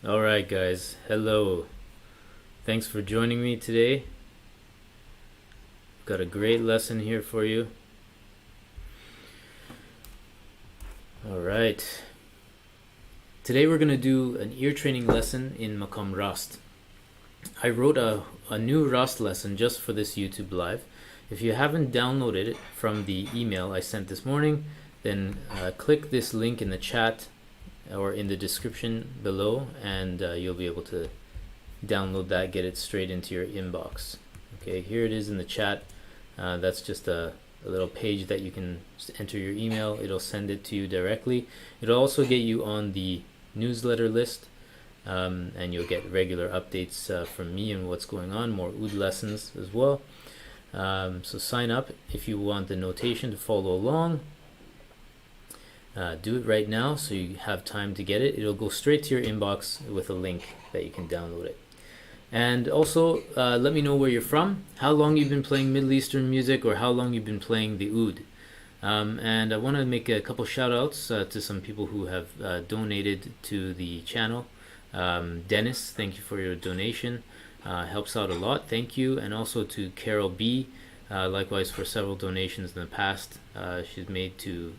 Alright guys, hello. Thanks for joining me today. Got a great lesson here for you. Alright. Today we're going to do an ear training lesson in Maqam Rast. I wrote a new Rast lesson just for this YouTube live. If you haven't downloaded it from the email I sent this morning, then click this link in the chat or in the description below, and you'll be able to download that, get it straight into your inbox. Okay, here it is in the chat. That's just a little page that you can enter your email. It'll send it to you directly. It'll also get you on the newsletter list, and you'll get regular updates from me and what's going on, more Oud lessons as well. So sign up if you want the notation to follow along. Do it right now so you have time to get it. It'll go straight to your inbox with a link that you can download it. And also let me know where you're from, how long you've been playing Middle Eastern music, or how long you've been playing the oud. And I want to make a couple shout outs to some people who have donated to the channel. Dennis, thank you for your donation. Helps out a lot, thank you. And also to Carol B, likewise for several donations in the past she's made to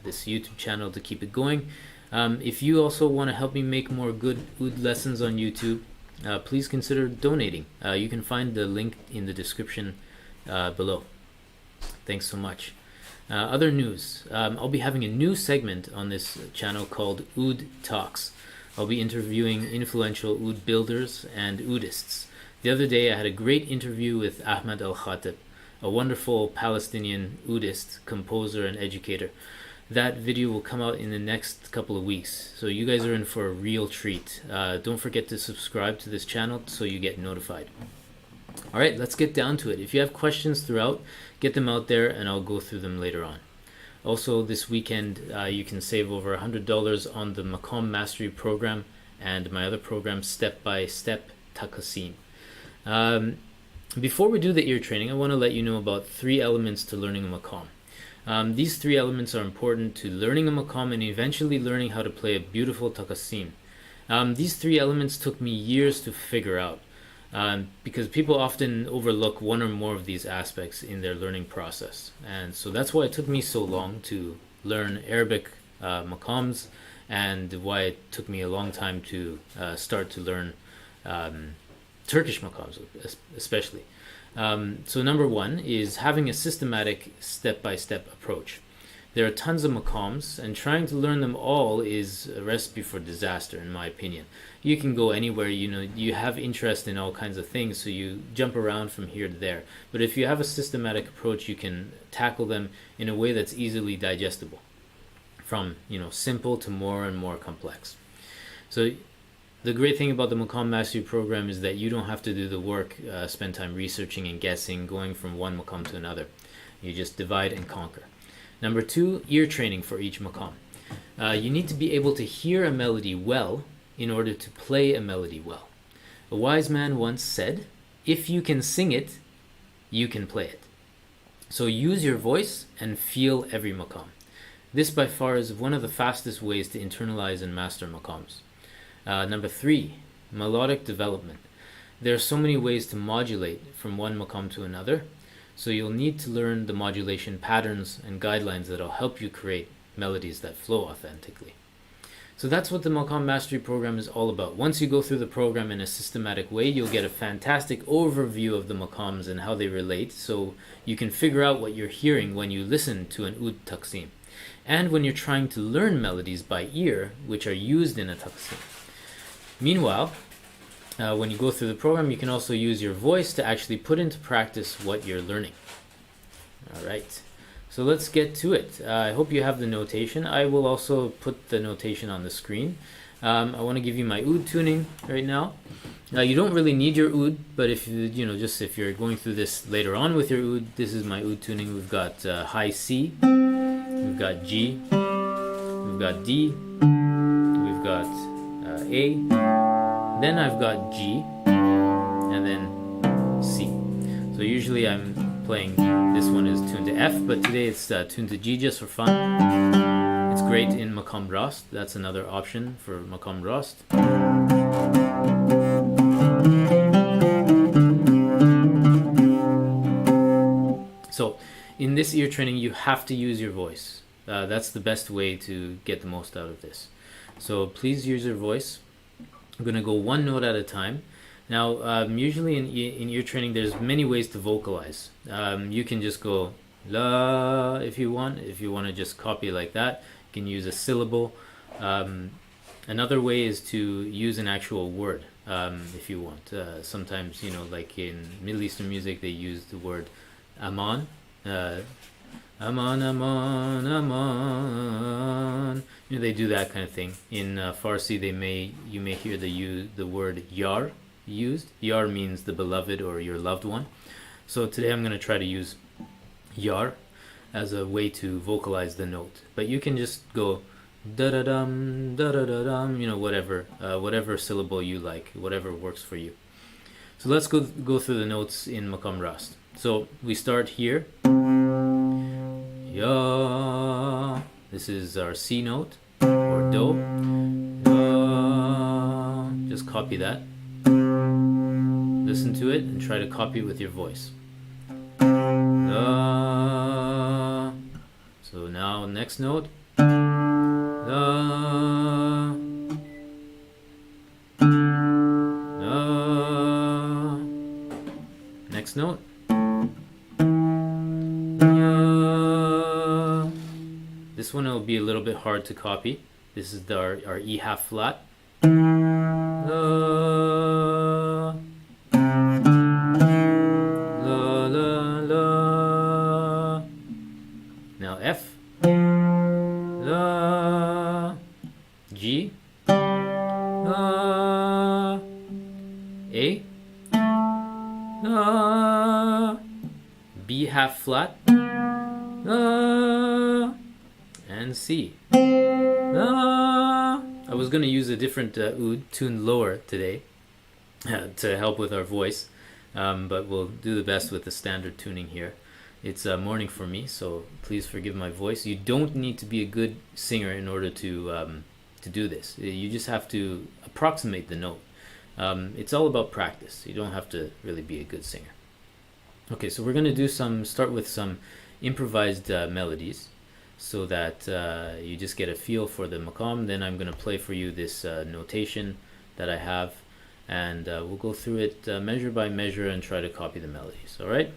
this YouTube channel to keep it going. If you also want to help me make more good oud lessons on YouTube, please consider donating. You can find the link in the description below. Thanks so much. Other news, I'll be having a new segment on this channel called Oud Talks. I'll be interviewing influential oud builders and oudists. The other day I had a great interview with Ahmed Al-Khatib, a wonderful Palestinian oudist, composer and educator. That video will come out in the next couple of weeks, so you guys are in for a real treat. Don't forget to subscribe to this channel so you get notified. Alright, let's get down to it. If you have questions throughout, get them out there and I'll go through them later on. Also, this weekend you can save over $100 on the Maqam Mastery Program and my other program, Step by Step Taqsim. Before we do the ear training, I want to let you know about 3 elements to learning a maqam. These 3 elements are important to learning a maqam and eventually learning how to play a beautiful taqsim. These 3 elements took me years to figure out, because people often overlook one or more of these aspects in their learning process. And so that's why it took me so long to learn Arabic maqams, and why it took me a long time to start to learn Turkish maqams especially. So number 1 is having a systematic step-by-step approach. There are tons of maqams, and trying to learn them all is a recipe for disaster in my opinion. You can go anywhere, you have interest in all kinds of things, so you jump around from here to there. But if you have a systematic approach, you can tackle them in a way that's easily digestible, from simple to more and more complex. So the great thing about the Maqam Mastery Program is that you don't have to do the work, spend time researching and guessing, going from one maqam to another. You just divide and conquer. Number 2, ear training for each maqam. You need to be able to hear a melody well in order to play a melody well. A wise man once said, if you can sing it, you can play it. So use your voice and feel every maqam. This by far is one of the fastest ways to internalize and master maqams. Number 3, melodic development. There are so many ways to modulate from one maqam to another, so you'll need to learn the modulation patterns and guidelines that'll help you create melodies that flow authentically. So that's what the Maqam Mastery Program is all about. Once you go through the program in a systematic way, you'll get a fantastic overview of the maqams and how they relate, so you can figure out what you're hearing when you listen to an oud taqsim, and when you're trying to learn melodies by ear which are used in a taqsim. Meanwhile, when you go through the program, you can also use your voice to actually put into practice what you're learning. Alright, so let's get to it. I hope you have the notation. I will also put the notation on the screen. I want to give you my oud tuning right now. You don't really need your oud, but if if you're going through this later on with your oud, this is my oud tuning. We've got high C, we've got G, we've got D, we've got A, then I've got G, and then C. So usually I'm playing, this one is tuned to F, but today it's tuned to G just for fun. It's great in Maqam Rast. That's another option for Maqam Rast. this ear training, you have to use your voice. That's the best way to get the most out of this. So please use your voice. I'm going to go one note at a time. Now, usually in ear training, there's many ways to vocalize. You can just go la if you want. If you want to just copy like that, you can use a syllable. Another way is to use an actual word if you want. Sometimes, like in Middle Eastern music, they use the word aman. Aman, aman, aman. They do that kind of thing. In Farsi, you may hear the word yar used. Yar means the beloved or your loved one. So today I'm going to try to use yar as a way to vocalize the note. But you can just go da da dum, whatever syllable you like, whatever works for you. So let's go through the notes in Maqam Rast. So we start here. Ya. This is our C note or do. Ya. Just copy that. Listen to it and try to copy it with your voice. La. So now next note. La. La. Next note. La. This one will be a little bit hard to copy. This is our E half flat. La. La, la, la. Now F. La. G. La. A. La. B half flat. La. And C. La. I was going to use a different oud tuned lower today to help with our voice. But we'll do the best with the standard tuning here. It's morning for me, so please forgive my voice. You don't need to be a good singer in order to do this. You just have to approximate the note. It's all about practice. You don't have to really be a good singer. Okay, so we're going to start with some improvised melodies so that you just get a feel for the maqam. Then I'm going to play for you this notation that I have. And we'll go through it measure by measure and try to copy the melodies. All right?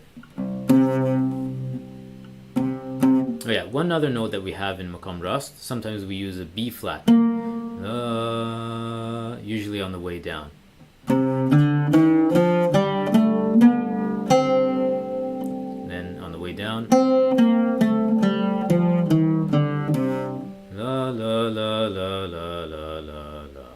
Oh yeah, one other note that we have in Maqam Rast, sometimes we use a B flat, usually on the way down. Then on the way down, la la la la la la la la.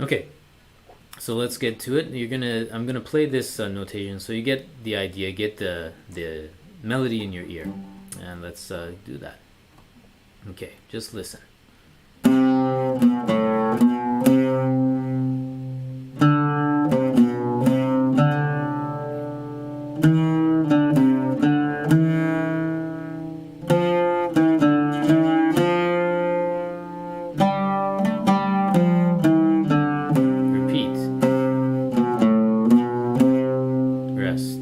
Okay, so let's get to it. I'm gonna play this notation so you get the idea, get the melody in your ear, and let's do that. Okay, just listen. Rest.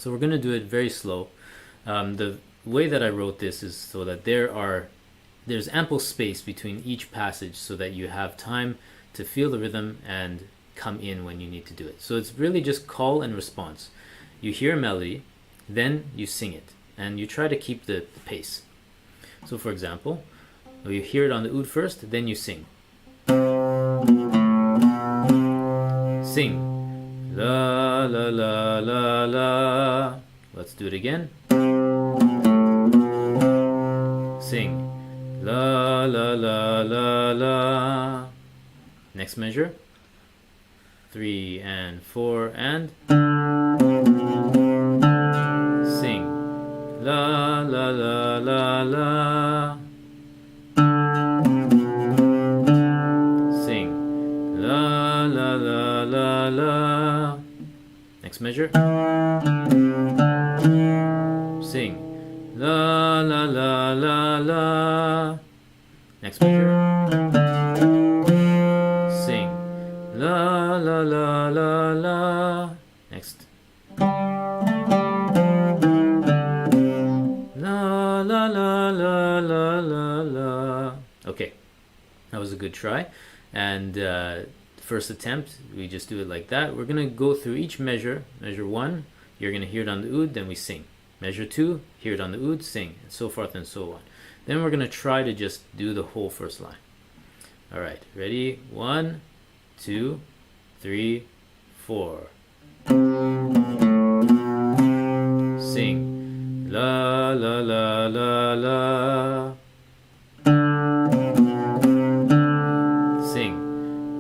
So we're going to do it very slow. The way that I wrote this is so that there's ample space between each passage so that you have time to feel the rhythm and come in when you need to do it. So it's really just call and response. You hear a melody, then you sing it, and you try to keep the pace. So for example, you hear it on the oud first, then you sing. Sing. La la la la la. Let's do it again. Sing. La la la la la. Next measure. 3 and 4 and sing. La la la la la. Sing. La la la la la. Next measure. Sing. La la la la la. Next measure. Sing. La la la la la. Next. La la la la la la la. Okay, that was a good try. And first attempt, we just do it like that. We're gonna go through each measure. Measure 1, you're gonna hear it on the oud, then we sing. Measure 2, hear it on the oud, sing, and so forth and so on. Then we're gonna try to just do the whole first line. All right, ready? 1, 2, 3, 4. Sing. La la la la la. Sing.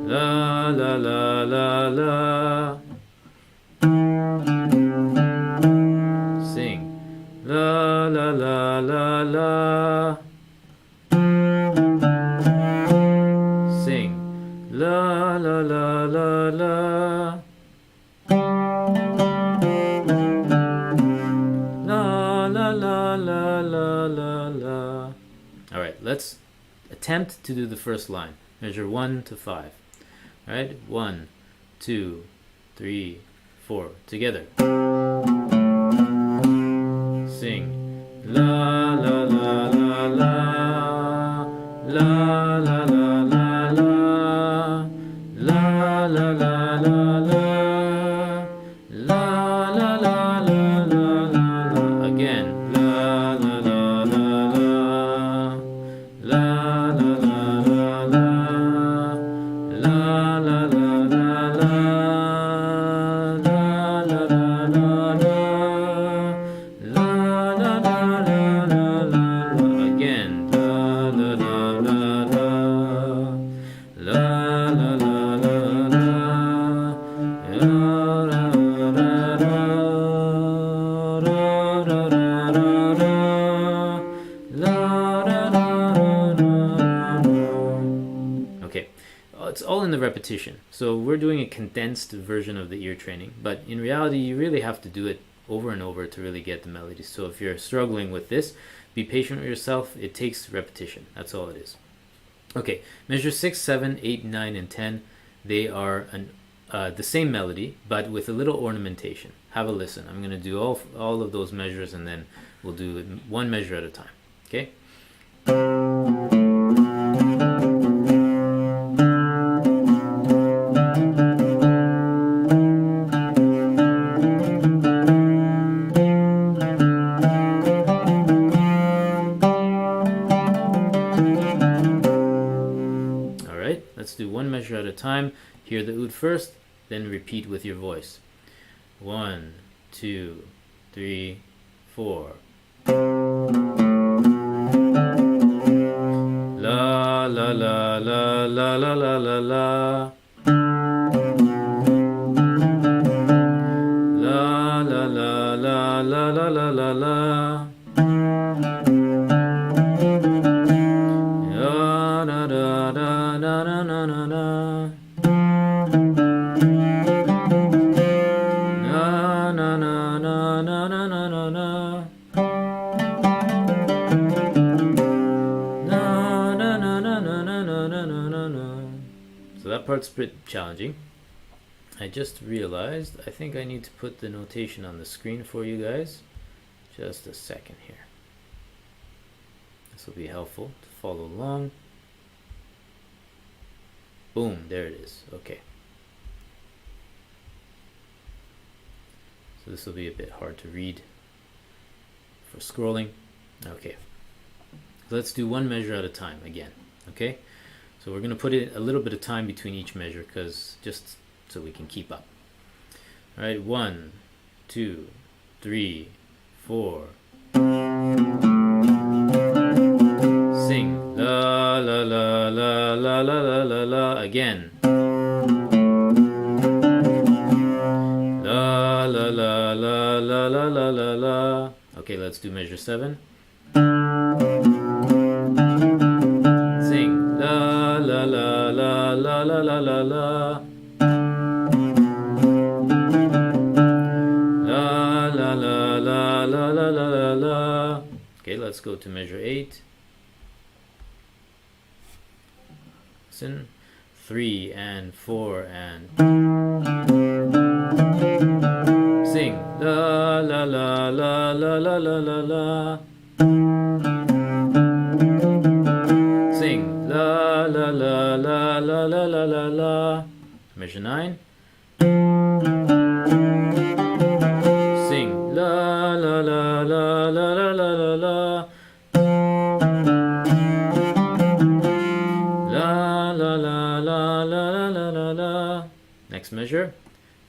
La la la la la. Sing. La la la la la. Sing. La la la la la. La la la la la la la. All right, let's attempt to do the first line. Measure 1 to 5. All right, 1, 2, 3, 4. Together. Sing. La la la la la. La la la la la. La la la la la. La la la la la la. Again. La la la la la. La la la la la. La la la la la. La la la la la. La la la la la la. Again. La la la la la. La la la la la. La la la la. Ra ra ra ra ra. La ra ra ra ra ra. Okay, it's all in the repetition. So we're doing a condensed version of the ear training, but in reality, you really have to do it over and over to really get the melody. So if you're struggling with this, be patient with yourself. It takes repetition. That's all it is. Okay, measure 6, 7, 8, 9, and 10. They are the same melody, but with a little ornamentation. Have a listen. I'm going to do all of those measures, and then we'll do it one measure at a time. Okay? Let's do one measure at a time. Hear the oud first, then repeat with your voice. 1, 2, 3, 4. La la la la la la la la la. La la la la la la la la la. Da da da da da da da da. Na na na na na na na na na. Na na na na na na na na na na. So that part's a bit challenging. I just realized I think I need to put the notation on the screen for you guys. Just a second here. This will be helpful to follow along. Boom, there it is. Okay. So this will be a bit hard to read for scrolling. Okay. Let's do one measure at a time again. Okay. So we're going to put in a little bit of time between each measure, because just so we can keep up. All right. 1, 2, 3, 4. Sing la la la la la la la la la again. La la la la la la la la la. Okay, let's do measure 7. Sing la la la la la la la la la. La la la la la la la la la. Okay, let's go to measure 8. Listen. 3 and 4 and sing la la la la la la la la la. Sing la la la la la la la la la. Measure 9. Sing la la la la la la la la la. La la la la la la la la. Next measure.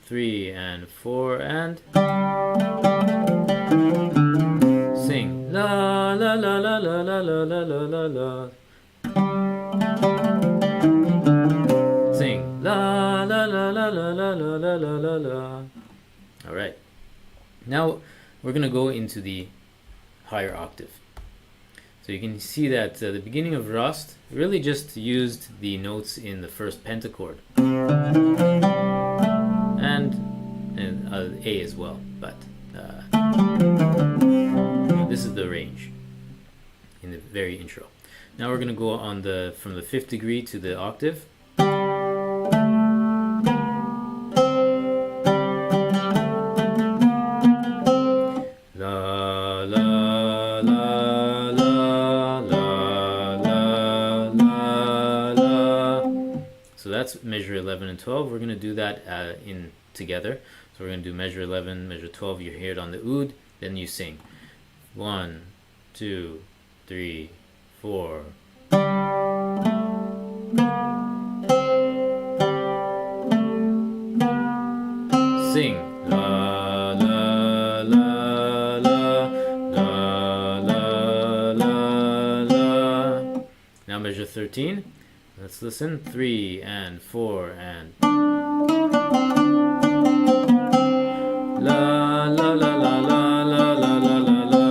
3 and 4 and sing la la la la la la la la la la la. Sing la la la la la la la la la la la. All right. Now we're going to go into the higher octave. So you can see that the beginning of Rast really just used the notes in the first pentachord. And A as well, but this is the range in the very intro. Now we're going to go on from the 5th degree to the octave. La la la la la la la la. So that's measure 11 and 12. We're going to do that in together. So we're going to do measure 11, measure 12. You hear it on the oud, then you sing. 1, 2, 3, 4. Sing la la la la la la la la. Now measure 13. Let's listen. 3 and 4 and la la la la la la la la la la.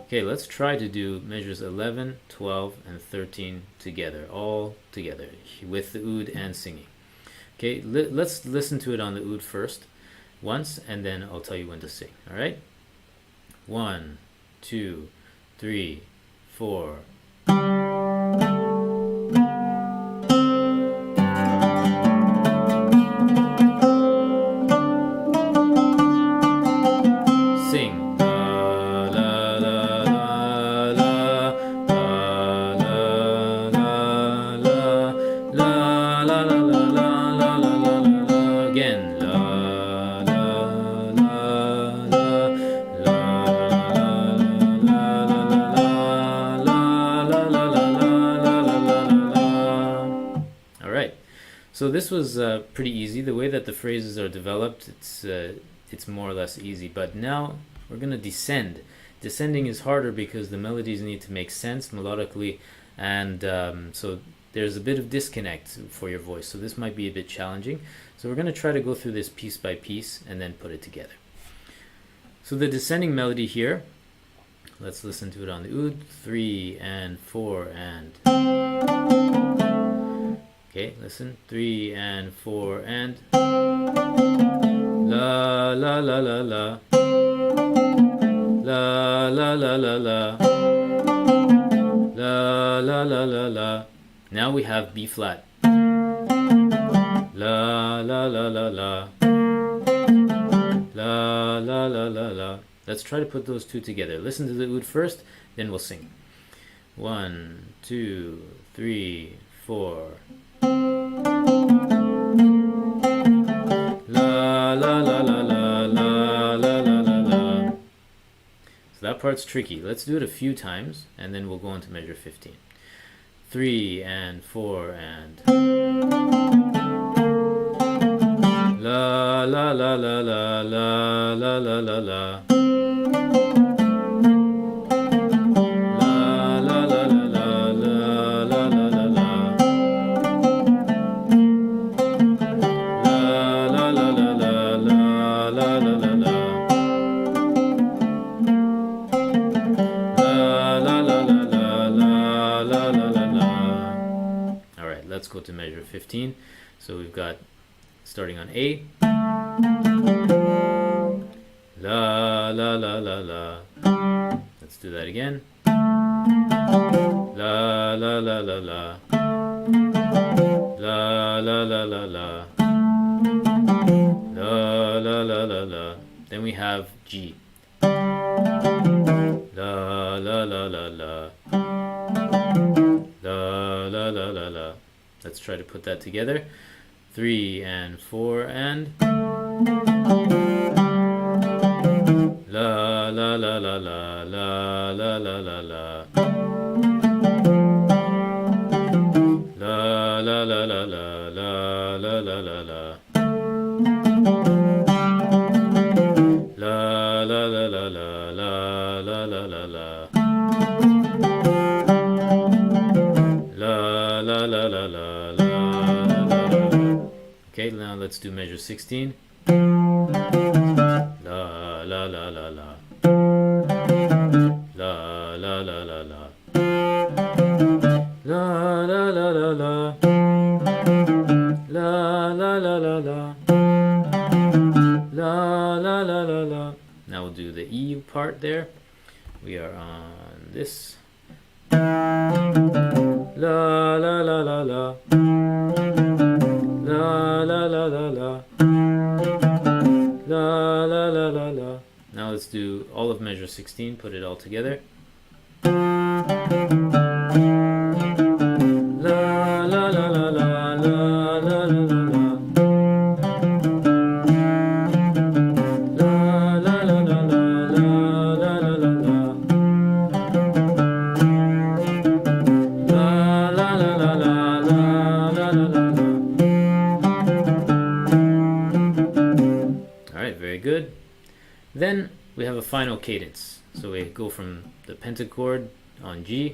Okay, let's try to do measures 11, 12, and 13 together, all together, with the oud and singing. Okay, let's listen to it on the oud first, once, and then I'll tell you when to sing. All right? 1, 2, 3, 4. Sing la la la la la la la la la la la la la. Again, la la la la la la. All right. So this was pretty easy. The way that the phrases are developed, it's more or less easy. But now we're going to descend. Descending is harder because the melodies need to make sense melodically, and so there's a bit of disconnect for your voice. So this might be a bit challenging. So we're going to try to go through this piece by piece and then put it together. So the descending melody here, let's listen to it on the oud. 3 and 4 and. Okay, listen. 3 and 4 and. La la la la la. La la la la la. La la la la la. Now we have B flat. La la la la la. La la la la la. Let's try to put those two together. Listen to the oud first, then we'll sing. 1, 2, 3, 4. La la la la la la la la la la. So that part's tricky. Let's do it a few times and then we'll go on to measure 15. 3 and 4 and la la la la la la la la la la. Let's go to measure 15. So we've got starting on A. La la la la la. Let's do that again. La la la la la. La la la la la. La la la la la. Then we have G. La la la la la. La la la la la. Let's try to put that together. 3 and 4 and la la la la la la la la la la. La la la la la la la la la la. La la la la la la la la la la. La la la la la. Okay, now let's do measure 16. La la la la la. La la la la la. La la la la la. La la la la la. La la la la la. Now we'll do the E part there. We are on this. La la la la la. La la la la la. La la la la la. Now let's do all of measure 16, put it all together. La la la la la la la la la. La la la la la la la la la. La la la la la la la la la. Alright, very good. Then we have a final cadence. So we go from the pentachord on G.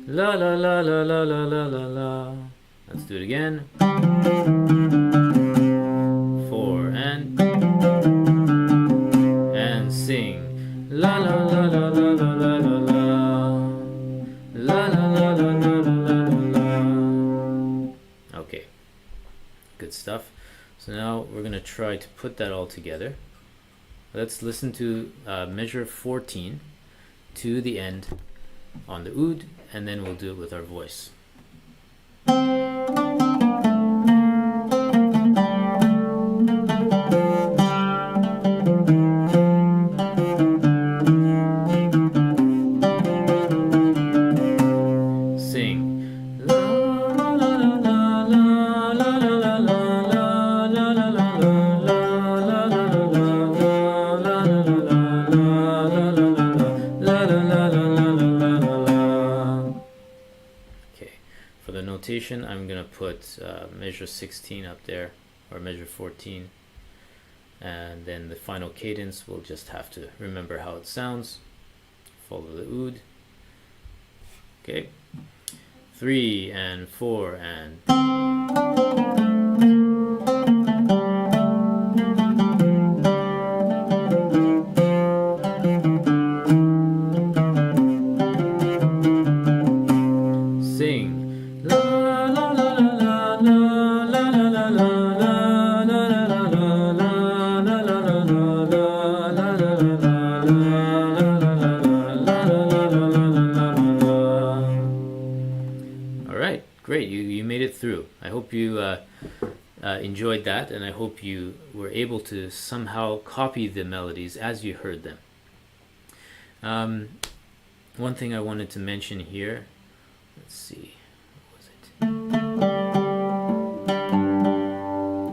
La la la la la la la la la. Let's do it again. 4 and sing. La la la la la la la la la. La la la la la la la la. Okay. Good stuff. So now we're going to try to put that all together. Let's listen to measure 14 to the end on the oud, and then we'll do it with our voice. I'm gonna put measure 16 up there, or measure 14, and then the final cadence we'll just have to remember how it sounds. Follow the oud. Okay, 3 and 4 and Great, you made it through. I hope you enjoyed that, and I hope you were able to somehow copy the melodies as you heard them. One thing I wanted to mention here, let's see, what was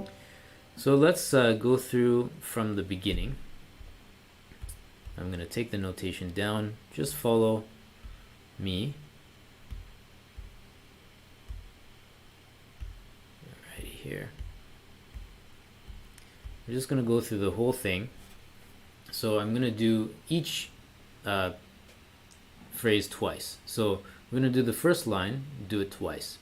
it? So let's go through from the beginning. I'm going to take the notation down, just follow me. Right here. We're just going to go through the whole thing. So I'm going to do each phrase twice. So we're going to do the first line, do it twice.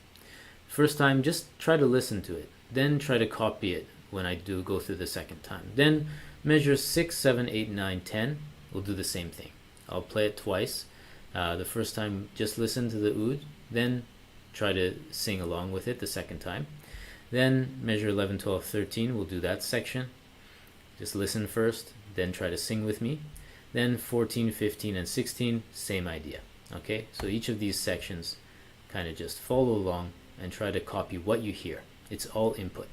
First time, just try to listen to it. Then try to copy it when I do go through the second time. Then measure 6, 7, 8, 9, 10. We'll do the same thing. I'll play it twice. The first time, just listen to the oud. Then try to sing along with it the second time. Then measure 11, 12, 13. We'll do that section. Just listen first, then try to sing with me. Then 14, 15, and 16, same idea. Okay, so each of these sections kind of just follow along and try to copy what you hear. It's all input.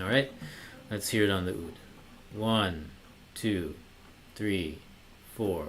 All right, let's hear it on the oud. 1, 2, 3, 4.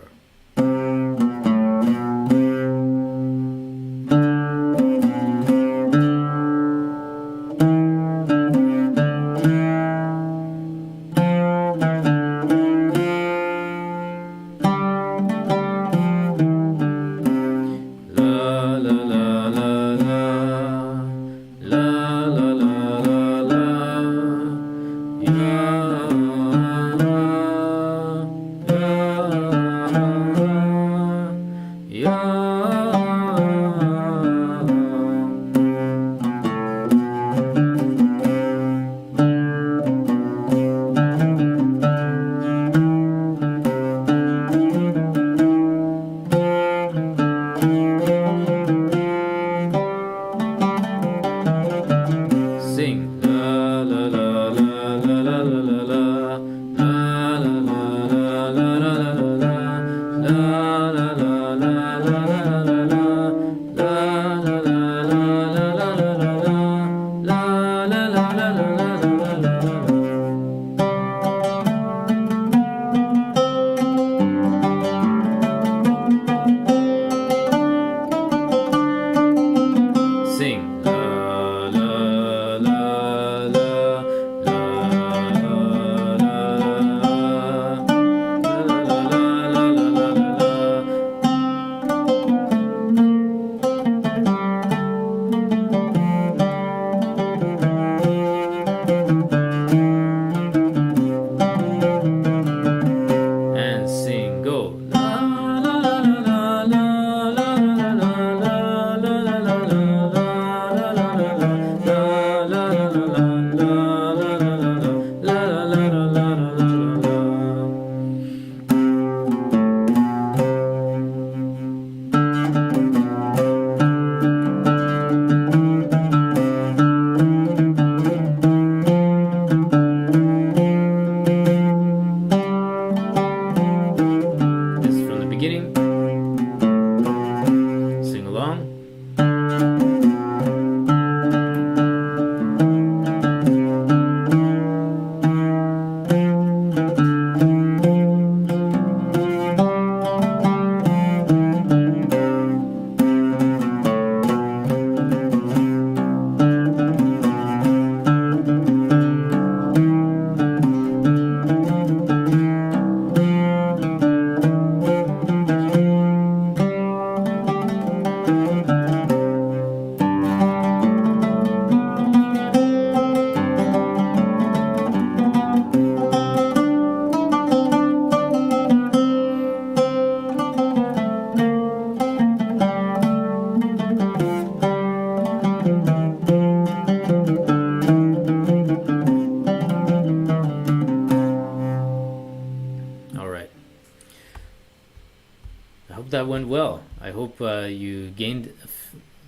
That went well. I hope you gained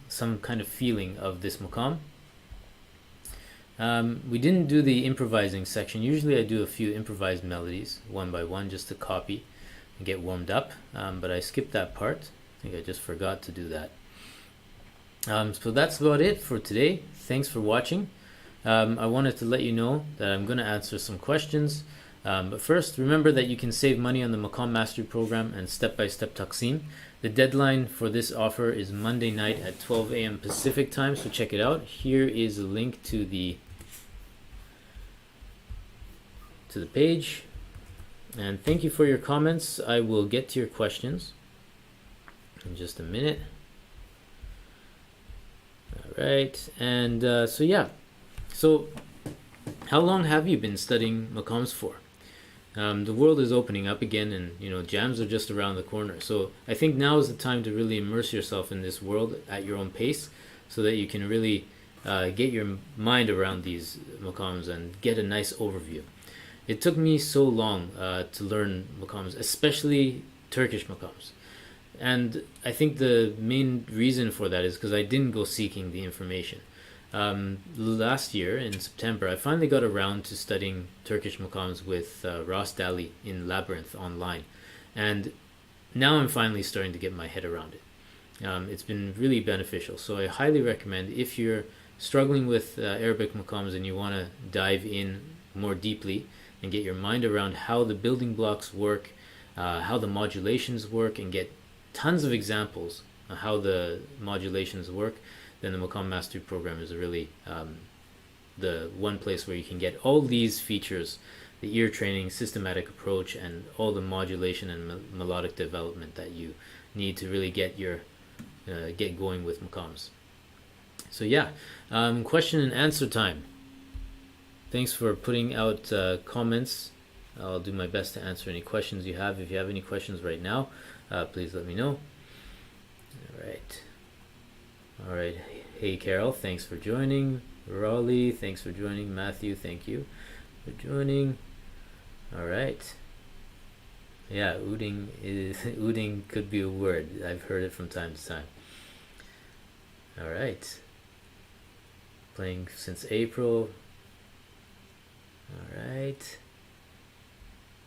some kind of feeling of this maqam. We didn't do the improvising section. Usually I do a few improvised melodies one by one just to copy and get warmed up, but I skipped that part. I think I just forgot to do that. So that's about it for today. Thanks for watching. I wanted to let you know that I'm going to answer some questions. But first, remember that you can save money on the Maqam Mastery Program and step-by-step Taqsim. The deadline for this offer is Monday night at 12 a.m. Pacific time, so check it out. Here is a link to the page. And thank you for your comments. I will get to your questions in just a minute. All right, and so how long have you been studying Maqams for? The world is opening up again, and jams are just around the corner. So I think now is the time to really immerse yourself in this world at your own pace, so that you can really get your mind around these maqams and get a nice overview. It took me so long to learn maqams, especially Turkish maqams. And I think the main reason for that is because I didn't go seeking the information. Last year in September, I finally got around to studying Turkish maqams with Ross Daly in Labyrinth online, and now I'm finally starting to get my head around it. It's been really beneficial, so I highly recommend, if you're struggling with Arabic maqams and you want to dive in more deeply and get your mind around how the building blocks work, how the modulations work, and get tons of examples of how the modulations work, then the Maqam Mastery Program is really the one place where you can get all these features, the ear training, systematic approach, and all the modulation and melodic development that you need to really get going with Maqams. So yeah, question and answer time. Thanks for putting out comments. I'll do my best to answer any questions you have. If you have any questions right now, please let me know. All right. Hey Carol, thanks for joining. Raleigh, thanks for joining. Matthew, thank you for joining. All right. Yeah, ooding could be a word. I've heard it from time to time. All right. Playing since April. All right.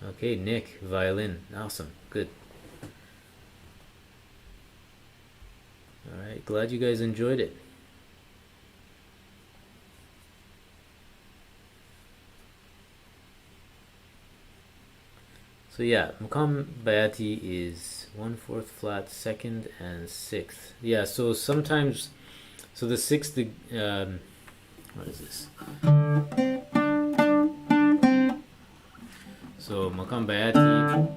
Okay, Nick, violin. Awesome. Good. All right, glad you guys enjoyed it. So yeah, Maqam Bayati is 1/4 flat, 2nd and 6th. Yeah, so sometimes, so the 6th, what is this? So Maqam Bayati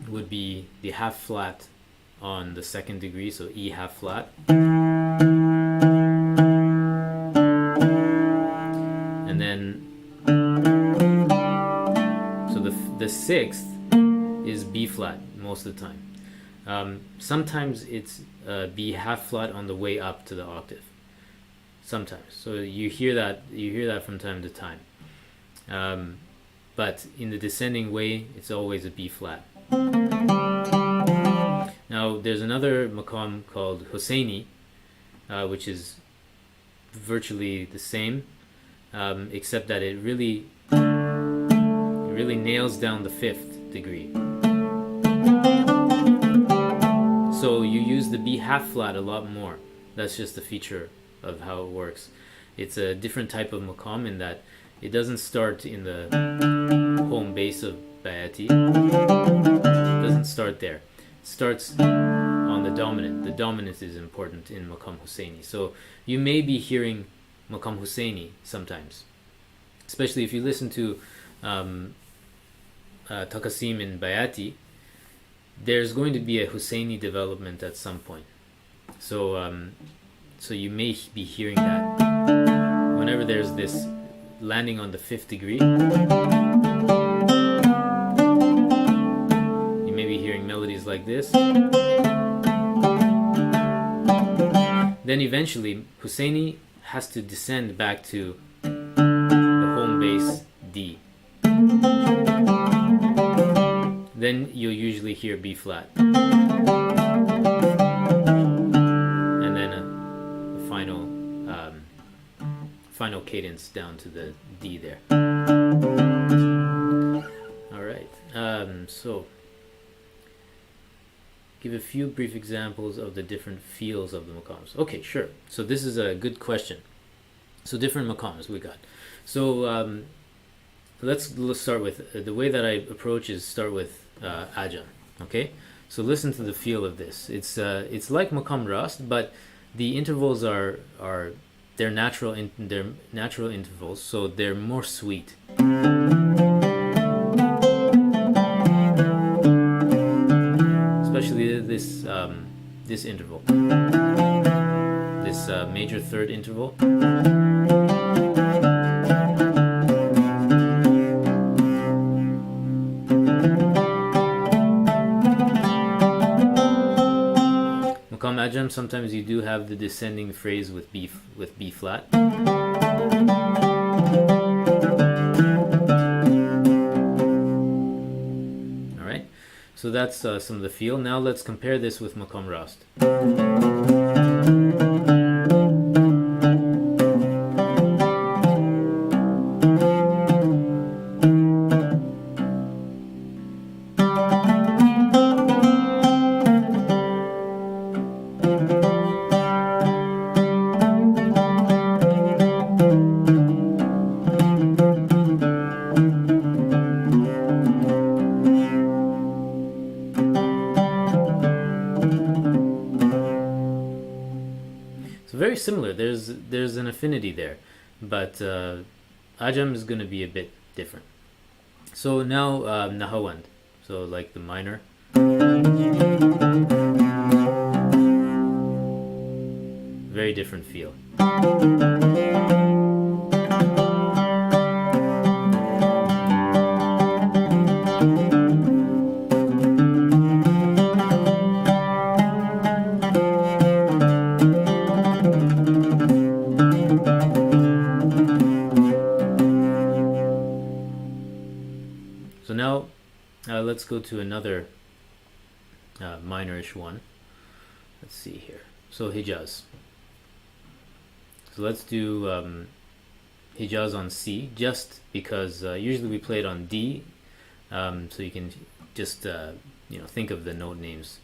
would be the half flat on the 2nd degree, so E half flat. And then, so the 6th is B flat most of the time. Sometimes it's B half flat on the way up to the octave. Sometimes, so you hear that from time to time. But in the descending way, it's always a B flat. Now, there's another maqam called Hosseini, which is virtually the same, except that it really nails down the 5th degree. So you use the B half flat a lot more. That's just a feature of how it works. It's a different type of maqam in that it doesn't start in the home base of Bayati. It doesn't start there. It starts on the dominant. The dominant is important in Maqam Hosseini. So you may be hearing Maqam Hosseini sometimes, especially if you listen to Taqsim in Bayati. There's going to be a Hosseini development at some point. So so you may be hearing that whenever there's this landing on the 5th degree. You may be hearing melodies like this. Then eventually Hosseini has to descend back to the home base D. Then you'll usually hear B flat. And then a final cadence down to the D there. Alright, so give a few brief examples of the different feels of the maqams. Okay, sure. So this is a good question. So different maqams we got. So let's start with the way that I approach is start with ajam. Okay, so listen to the feel of this. It's like maqam rast, but the intervals are they're natural intervals, so they're more sweet. Especially this interval, this major third interval. Maqam ajam, sometimes you do have the descending phrase with B flat. Alright, so that's some of the feel. Now let's compare this with maqam rast. Very similar. There's an affinity there, but ajam is going to be a bit different. So now nahawand, so like the minor. Very different feel. So now let's go to another minorish one. Let's see here. So Hijaz. So let's do Hijaz on C, just because usually we play it on D, so you can just think of the note names.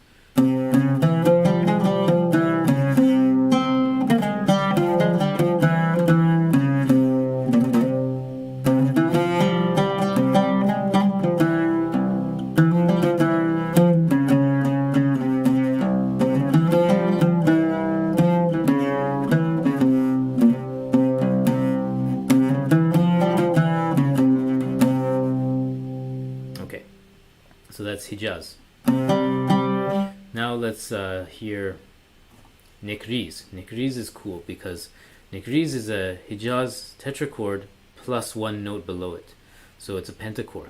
So that's Hijaz. Now let's hear Nikriz. Nikriz is cool because Nikriz is a Hijaz tetrachord plus one note below it. So it's a pentachord.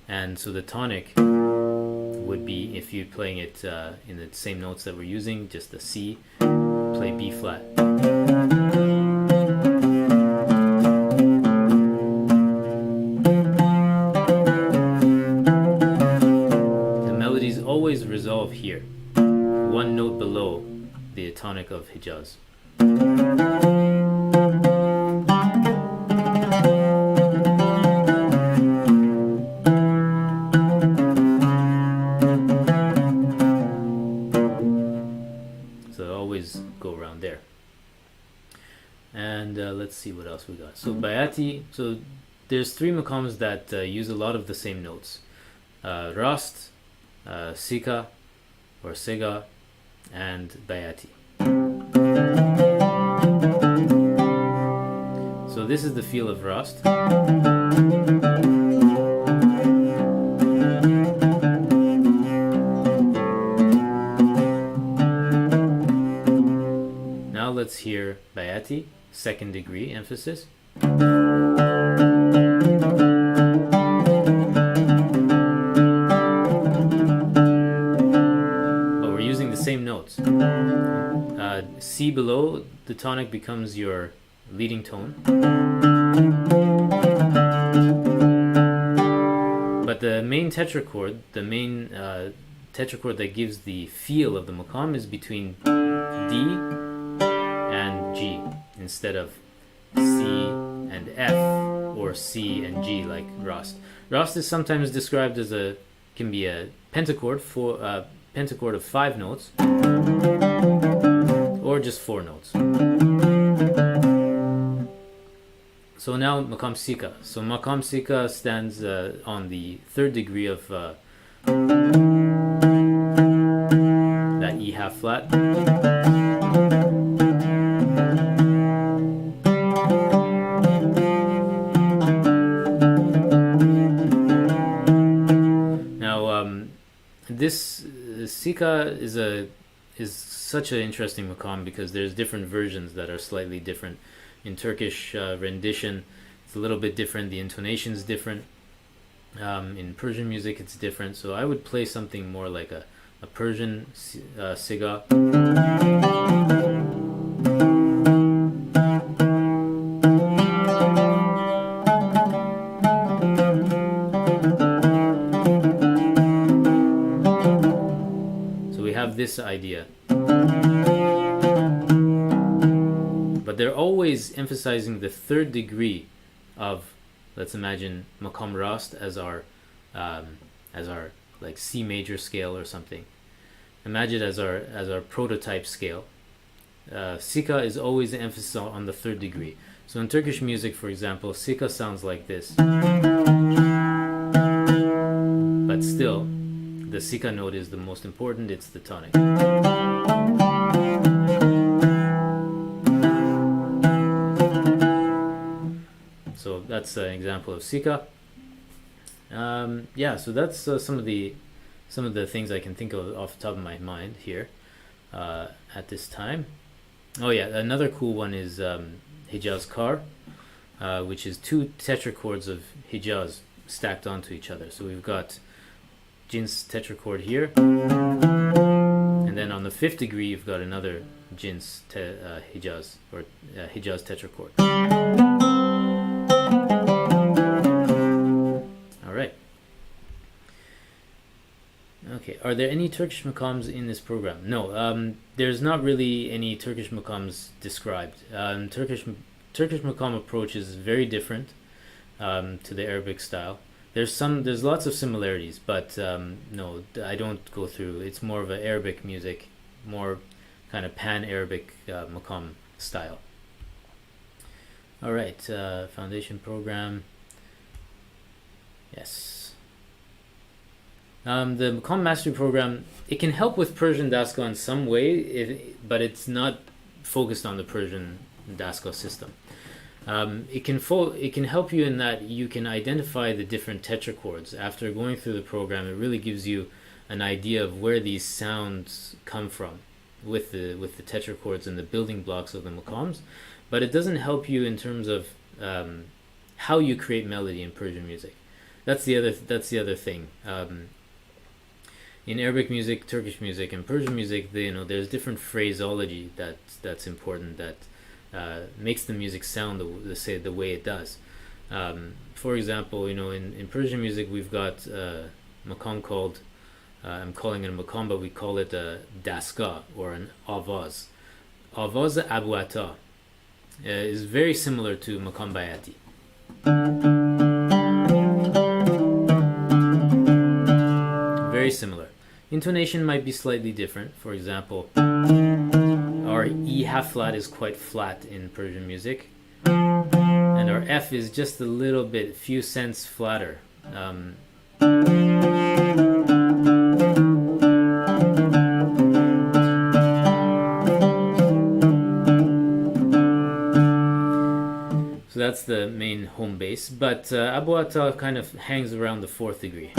And so the tonic would be, if you're playing it in the same notes that we're using, just the C, play B flat. Always resolve here, one note below the tonic of Hijaz. So always go around there. And let's see what else we got. So Bayati, so there's three maqams that use a lot of the same notes. Rast, Sika or Sega, and Bayati. So this is the feel of Rast. Now let's hear Bayati, second degree emphasis. Same notes. C below the tonic becomes your leading tone, but the main tetrachord, that gives the feel of the maqam is between D and G instead of C and F or C and G like Rast. Rast is sometimes described as can be a pentachord pentachord of 5 notes, or just 4 notes. So now maqam sika. So maqam sika stands on the 3rd degree of that E half flat. This sika is such an interesting maqam because there's different versions that are slightly different. In Turkish rendition, it's a little bit different. The intonation is different. In Persian music, it's different. So I would play something more like a Persian siga. This idea, but they're always emphasizing the 3rd degree of, let's imagine maqam rast as our like C major scale or something. Imagine it as our prototype scale. Sika is always the emphasis on the 3rd degree. So in Turkish music, for example, sika sounds like this, but still the sika note is the most important. It's the tonic. So that's an example of sika. Yeah, so that's some of the things I can think of off the top of my mind here at this time. Oh yeah, another cool one is Hijaz Kar, which is 2 tetrachords of Hijaz stacked onto each other. So we've got Jins tetrachord here, and then on the 5th degree you've got another Jins Hijaz or Hijaz tetrachord. All right. Okay. Are there any Turkish maqams in this program? No. There's not really any Turkish maqams described. Turkish maqam approach is very different to the Arabic style. There's lots of similarities, but no, I don't go through. It's more of an Arabic music, more kind of pan-Arabic maqam style. All right, foundation program. Yes. The maqam mastery program, it can help with Persian Dasko in some way, but it's not focused on the Persian Dasko system. It can help you in that you can identify the different tetrachords. After going through the program, it really gives you an idea of where these sounds come from with the tetrachords and the building blocks of the maqams. But it doesn't help you in terms of how you create melody in Persian music. That's the other thing. In Arabic music, Turkish music, and Persian music, there's different phraseology that's important, that makes the music sound the way it does. For example, in Persian music we've got a maqam called, I'm calling it a maqam, but we call it a daska or an avaz. Avaz abuata is very similar to maqam bayati. Very similar. Intonation might be slightly different. For example, our E half flat is quite flat in Persian music, and our F is just a little bit, few cents flatter. So that's the main home base, but Abu Atta kind of hangs around the 4th degree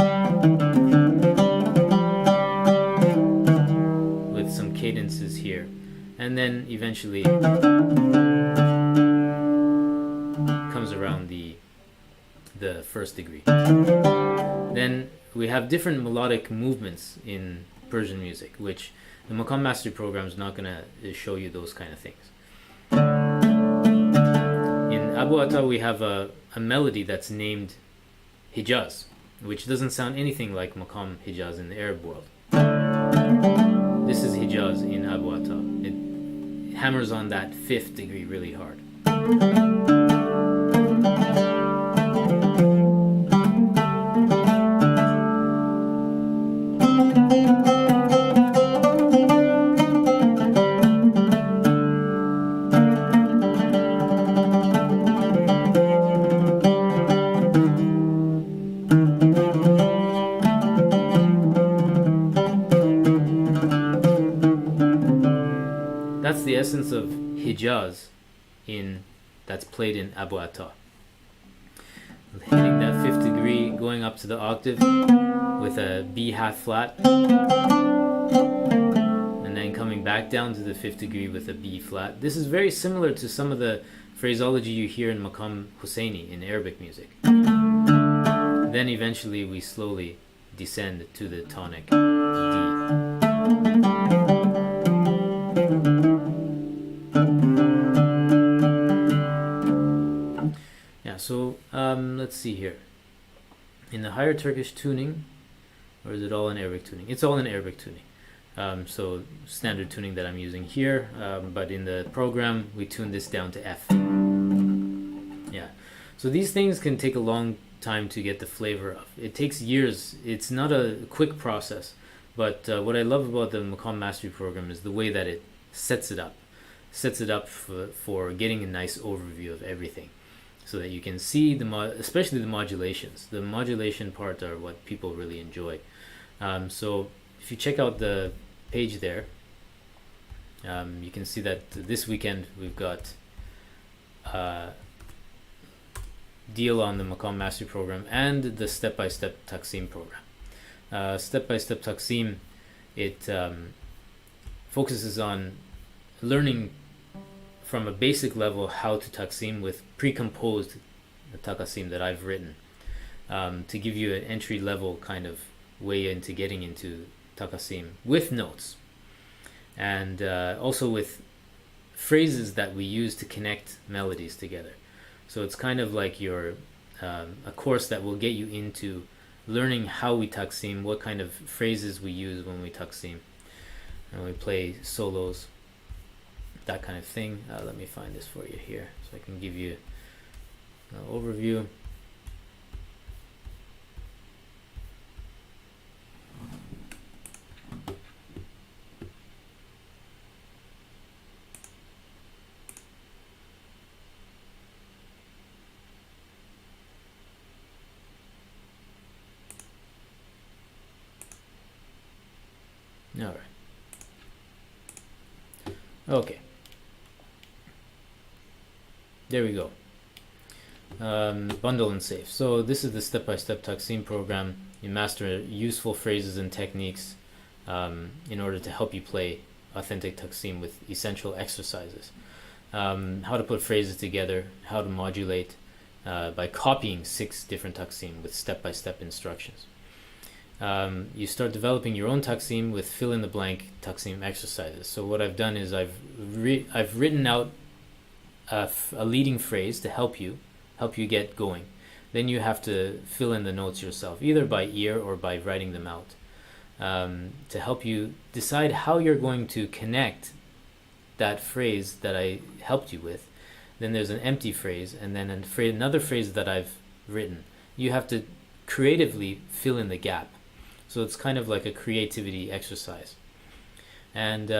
with some cadences here. And then eventually comes around the 1st degree. Then we have different melodic movements in Persian music, which the Maqam Mastery program is not going to show you those kind of things. In Abu Atta we have a melody that's named Hijaz, which doesn't sound anything like Maqam Hijaz in the Arab world. This is Hijaz in Abu Atta. It hammers on that 5th degree really hard. of Hijaz that's played in Abu Atta. Hitting that 5th degree, going up to the octave with a B half flat, and then coming back down to the 5th degree with a B flat. This is very similar to some of the phraseology you hear in Maqam Husseini in Arabic music. Then eventually we slowly descend to the tonic D. Yeah, so let's see here. In the higher Turkish tuning, or is it all in Arabic tuning? It's all in Arabic tuning. So standard tuning that I'm using here, but in the program we tune this down to F. Yeah, so these things can take a long time to get the flavor of. It takes years. It's not a quick process, but what I love about the Maqam Mastery Program is the way that it sets it up for getting a nice overview of everything, so that you can see especially the modulations. The modulation part are what people really enjoy. So if you check out the page there, you can see that this weekend we've got deal on the Maqam Mastery Program and the step-by-step Taqsim program. Step-by-step Taqsim, it focuses on learning from a basic level how to Taqsim with pre-composed Taqsim that I've written, to give you an entry-level kind of way into getting into Taqsim with notes, and also with phrases that we use to connect melodies together. So it's kind of like a course that will get you into learning how we Taqsim, what kind of phrases we use when we Taqsim, and we play solos, that kind of thing. Let me find this for you here so I can give you an overview. All right. Okay. There we go. Bundle and save. So this is the step-by-step Taqsim program. You master useful phrases and techniques in order to help you play authentic Taqsim with essential exercises. How to put phrases together, how to modulate by copying 6 different Taqsim with step-by-step instructions. You start developing your own Taqsim with fill-in-the-blank Taqsim exercises. So what I've done is I've written out a leading phrase to help you get going. Then you have to fill in the notes yourself, either by ear or by writing them out, to help you decide how you're going to connect that phrase that I helped you with. Then there's an empty phrase, and then another phrase that I've written. You have to creatively fill in the gap. So it's kind of like a creativity exercise. And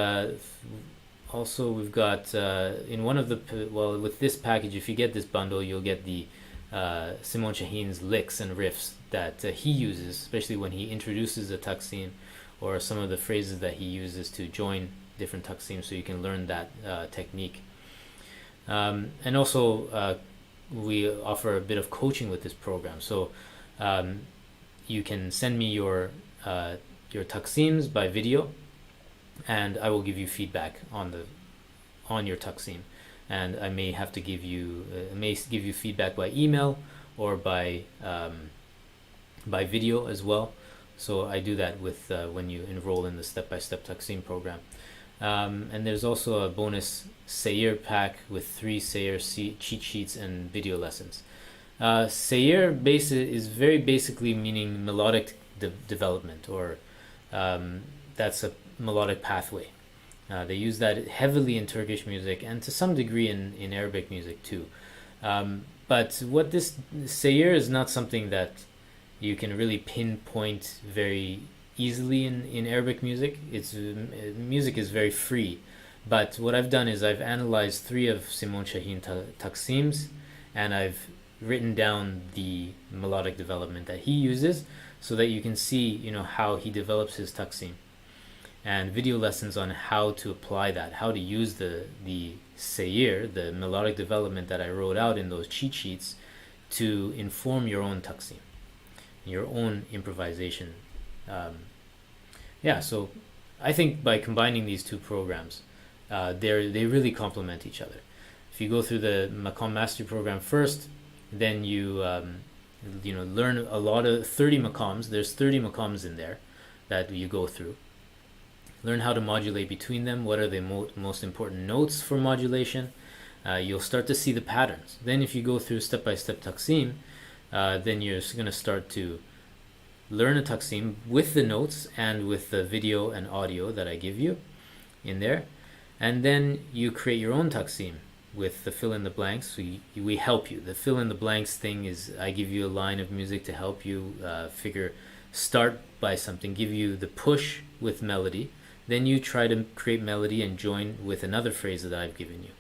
also we've got in one of with this package, if you get this bundle, you'll get the Simon Shaheen's licks and riffs that he uses, especially when he introduces a Taqsim, or some of the phrases that he uses to join different Taqsim, so you can learn that technique. And also we offer a bit of coaching with this program. So you can send me your Taqsims by video, and I will give you feedback on your Taqsim, and I may have to give you feedback by email or by video as well. So I do that with when you enroll in the step-by-step Taqsim program. And there's also a bonus Sayir pack with 3 Sayir cheat sheets and video lessons. Sayir is very basically meaning melodic development, or that's a melodic pathway. They use that heavily in Turkish music and to some degree in Arabic music too. But what this Sayir is not something that you can really pinpoint very easily in Arabic music. Music is very free. But what I've done is I've analyzed 3 of Simon Shaheen Taqsims, and I've written down the melodic development that he uses, so that you can see how he develops his Taqsim. and video lessons on how to apply that, how to use the Seir, the melodic development that I wrote out in those cheat sheets to inform your own taqsim, your own improvisation. So I think by combining these two programs, they really complement each other. If you go through the Maqam Mastery Program first, then you learn a lot of 30 maqams. There's 30 maqams in there that you go through. Learn how to modulate between them. What are the most important notes for modulation? You'll start to see the patterns. Then if you go through step-by-step taqsim, then you're going to start to learn a taqsim with the notes and with the video and audio that I give you in there. And then you create your own taqsim with the fill in the blanks. So we help you. The fill in the blanks thing is I give you a line of music to help you start by something, give you the push with melody. Then you try to create melody and join with another phrase that I've given you.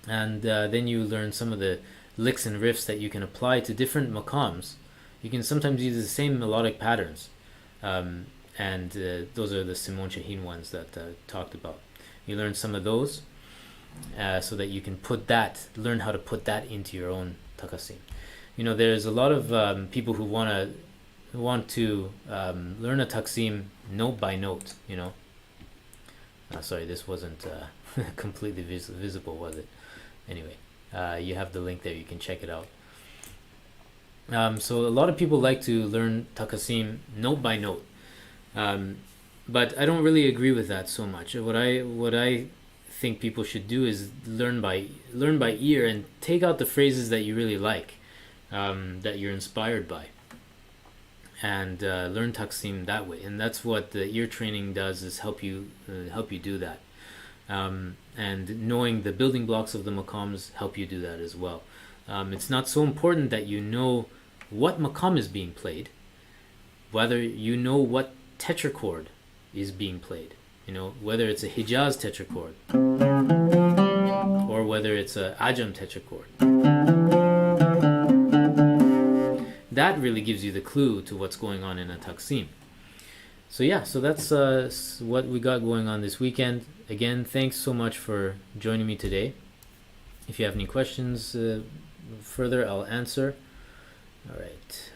And then you learn some of the licks and riffs that you can apply to different maqams. You can sometimes use the same melodic patterns. And those are the Simon Shahin ones that I talked about. You learn some of those so that you can learn how to put that into your own taqsim. There's a lot of people who want to learn a taqsim note by note. Sorry, this wasn't completely visible, was it? Anyway, you have the link there. You can check it out. So a lot of people like to learn taqsim note by note, but I don't really agree with that so much. What I think people should do is learn by ear and take out the phrases that you really like, that you're inspired by, and learn taqsim that way. And that's what the ear training does, is help you do that. And knowing the building blocks of the maqams help you do that as well. It's not so important that you know what maqam is being played, whether you know what tetrachord is being played, whether it's a Hijaz tetrachord or whether it's a Ajam tetrachord. That really gives you the clue to what's going on in a taqsim. So that's what we got going on this weekend. Again, thanks so much for joining me today. If you have any questions further, I'll answer. All right.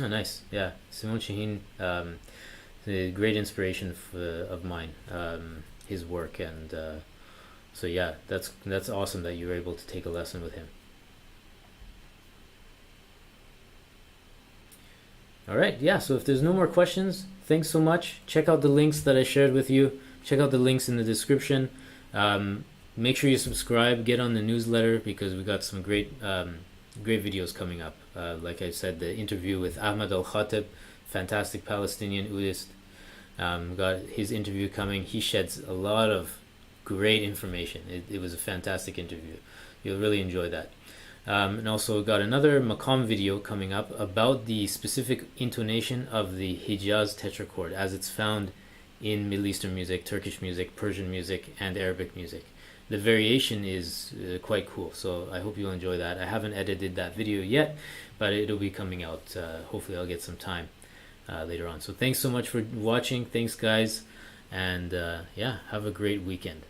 Oh, nice. Yeah, Simon Shahin, a great inspiration of mine. His work, and so yeah, that's awesome that you were able to take a lesson with him. All right, yeah. So if there's no more questions, thanks so much. Check out the links that I shared with you. Check out the links in the description. Make sure you subscribe. Get on the newsletter because we got some great videos coming up. Like I said, the interview with Ahmad Al-Khatib, fantastic Palestinian Udist. Got his interview coming. He sheds a lot of great information. It was a fantastic interview. You'll really enjoy that. And also got another maqam video coming up about the specific intonation of the Hijaz tetrachord as it's found in Middle Eastern music, Turkish music, Persian music, and Arabic music. The variation is quite cool, so I hope you'll enjoy that. I haven't edited that video yet, but it'll be coming out. Hopefully I'll get some time later on. So thanks so much for watching. Thanks, guys. And yeah, have a great weekend.